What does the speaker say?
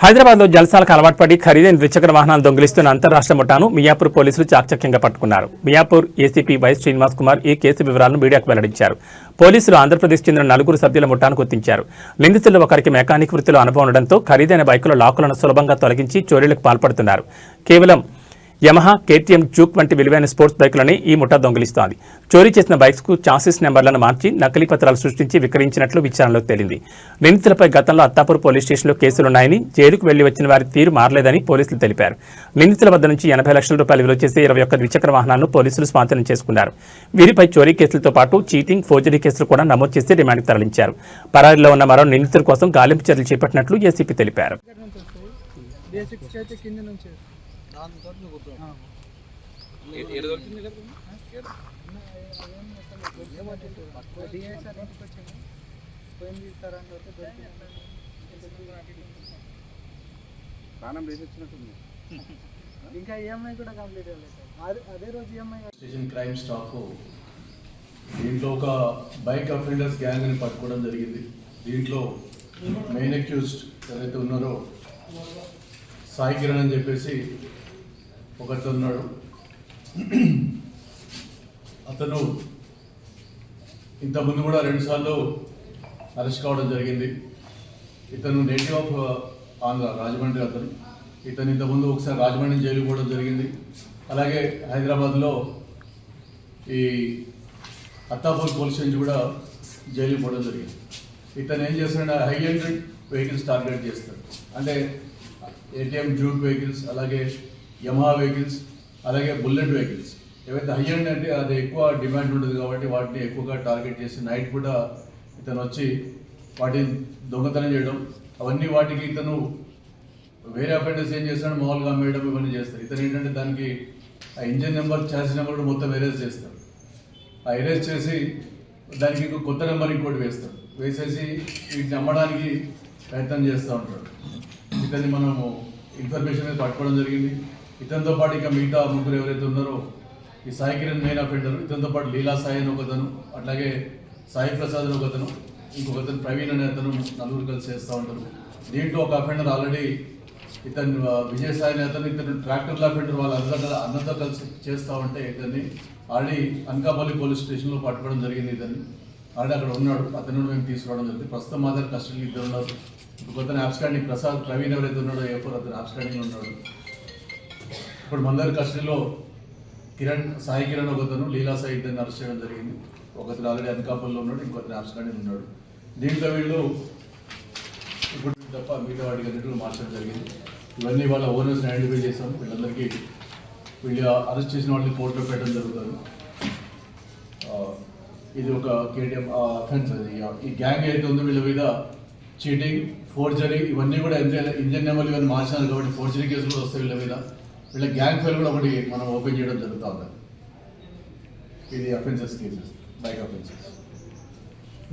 హైదరాబాద్లో జల్సాలకు అలవాటు పడి ఖరీదైన ద్విచక్ర వాహనాలు దొంగిలిస్తున్న అంతర్రాష్ట్ర ముఠాను మియాపూర్ పోలీసులు చాకచక్యంగా పట్టుకున్నారు. మియాపూర్ ఏసీపీ వై శ్రీనివాస్ కుమార్ ఈ కేసు వివరాలను మీడియాకు వెల్లడించారు. పోలీసులు ఆంధ్రప్రదేశ్ చెందిన 4 సభ్యుల ముఠాను గుర్తించారు. నిందితుల్లో ఒకరికి మెకానిక్ వృత్తిలో అనుభవం ఉండడంతో ఖరీదైన బైకుల లాకులను సులభంగా తొలగించి చోరీలకు పాల్పడుతున్నారు. కేవలం యమహా, కేటీఎం, జూక్ వంటి విలువైన స్పోర్ట్స్ బైకులని ఈ ముఠా దొంగిలిస్తోంది. చోరీ చేసిన బైక్స్కు చాసిస్ నెంబర్లను మార్చి నకిలీ పత్రాలు సృష్టించి విక్రయించినట్లు విచారణలో తేలింది. నిందితులపై గతంలో అత్తాపూర్ పోలీస్ స్టేషన్లో కేసులున్నాయని, జైలుకు వెళ్లి వచ్చిన వారి తీరు మారలేదని పోలీసులు తెలిపారు. నిందితుల వద్ద నుంచి 80 లక్షల రూపాయలు విలువ చేసే 21 ద్విచక్ర వాహనాలను పోలీసులు స్వాధీనం చేసుకున్నారు. వీరిపై చోరీ కేసులతో పాటు చీటింగ్, ఫోర్జరీ కేసులు కూడా నమోదు చేసి రిమాండ్కి తరలించారు. పరారీలో ఉన్న మరో నిందితుల కోసం గాలింపు చర్యలు చేపట్టినట్లు ఏసీపీ తెలిపారు. ఇంకా ఈఎంఐ కూడా కంప్లీట్ అవ్వలేదు. అదే రోజు ఈఎంఐ స్టేషన్ క్రైమ్ స్టాఫ్ దీంట్లో ఒక బైక్ అఫెండర్స్ గ్యాంగ్ ని పట్టుకోవడం జరిగింది. దీంట్లో మెయిన్ అక్యూజ్డ్ ఎవరైతే ఉన్నారో సాయి కిరణ్ అని చెప్పేసి ఒకరితో ఉన్నాడు. అతను ఇంతకుముందు కూడా 2 సార్లు అరెస్ట్ కావడం జరిగింది. ఇతను నేటివ్ ఆఫ్ ఆంధ్ర, రాజమండ్రి. ఇతను ఇంతకుముందు ఒకసారి రాజమండ్రి జైలు పోవడం జరిగింది. అలాగే హైదరాబాద్లో ఈ అత్తాపూర్ పోలీస్ స్టేషన్ కూడా జైలు పోవడం జరిగింది. ఇతను ఏం చేస్తాడంటే హై ఎండ్ వెహికల్స్ టార్గెట్ చేస్తాడు. అంటే ఏటీఎం, జూక్ వెహికల్స్, అలాగే యమహా వెహికల్స్, అలాగే బుల్లెట్ వెహికల్స్. ఏవైతే హై ఎండ్ అంటే అది ఎక్కువ డిమాండ్ ఉంటుంది కాబట్టి వాటిని ఎక్కువగా టార్గెట్ చేసి నైట్ కూడా ఇతను వచ్చి వాటిని దొంగతనం చేయడం, అవన్నీ వాటికి ఇతను వేరే అఫెండర్స్ ఏం చేస్తాడు, మామూలుగా అమ్మేయడం, ఇవన్నీ చేస్తారు. ఇతను ఏంటంటే దానికి ఆ ఇంజిన్ నెంబర్, చార్జ్ నెంబర్ కూడా మొత్తం ఎరేజ్ చేస్తాడు. ఆ ఎరేజ్ చేసి దానికి కొత్త నెంబర్ ఇంకోటి వేస్తాడు. వేసేసి వీటిని అమ్మడానికి ప్రయత్నం చేస్తూ ఉంటాడు. ఇతన్ని మనము ఇన్ఫర్మేషన్ మీద పట్టుకోవడం జరిగింది. ఇతనితో పాటు ఇక మిగతా 3 ఎవరైతే ఉన్నారో, ఈ సాయి కిరణ్ మెయిన్ అఫెండర్, ఇతనితో పాటు లీలా సాయి అని ఒకతను, అట్లాగే సాయి ప్రసాద్ అని ఒకతను, ఇంకొకతను ప్రవీణ్ అనే అతను, 4 కలిసి చేస్తూ ఉంటారు. దీంట్లో ఒక అఫెండర్ ఆల్రెడీ ఇతను విజయసాయి అనే అతను, ఇతను ట్రాక్టర్ల అఫెండర్ వాళ్ళ అన్నతో కలిసి చేస్తూ ఉంటే ఇతన్ని ఆల్రెడీ అనకాపల్లి పోలీస్ స్టేషన్లో పట్టుకోవడం జరిగింది. ఇతన్ని ఆల్రెడీ అక్కడ ఉన్నాడు. అతను మేము తీసుకురావడం జరిగింది. ప్రస్తుతం మాత్రం కస్టడీలో 2 ఉన్నారు. ఇంకొకతను అబ్స్కాండింగ్, ప్రవీణ్ ఎవరైతే ఉన్నాడో A4 అతను అబ్స్కాండింగ్ ఉన్నాడు. ఇప్పుడు మందరి కస్టడీలో సాయి కిరణ్ ఒకతను, లీలా సాయి ఇద్దరిని అరెస్ట్ చేయడం జరిగింది. ఒకతను ఆల్రెడీ అనకాపల్లిలో ఉన్నాడు, ఇంకొకతను అబ్స్కాండింగ్ ఉన్నాడు. దీంట్లో వీళ్ళు ఇప్పుడు తప్ప మిగతా వాటికి అన్నింటిలో మార్చడం జరిగింది. ఇవన్నీ వాళ్ళ ఓనర్స్ని ఐడెంటిఫై చేసాం. వీళ్ళందరికీ వీళ్ళు అరెస్ట్ చేసిన వాళ్ళని కోర్టులో పెట్టడం జరుగుతుంది. ఇది ఒక కేటీఎం అఫెన్స్. అది ఈ గ్యాంగ్ ఏదైతే ఉందో వీళ్ళ మీద చీటింగ్, ఫోర్జరీ, ఇవన్నీ కూడా ఇంజన్ నెంబర్లు ఇవన్నీ మార్చినారు కాబట్టి ఫోర్జరీ కేసులు వస్తాయి వీళ్ళ మీద. వీళ్ళ గ్యాంగ్ ఫైల్ కూడా ఒకటి మనం ఓపెన్ చేయడం జరుగుతూ ఉంది. ఇది అఫెన్సెస్ కేసెస్, బైక్ అఫెన్సెస్.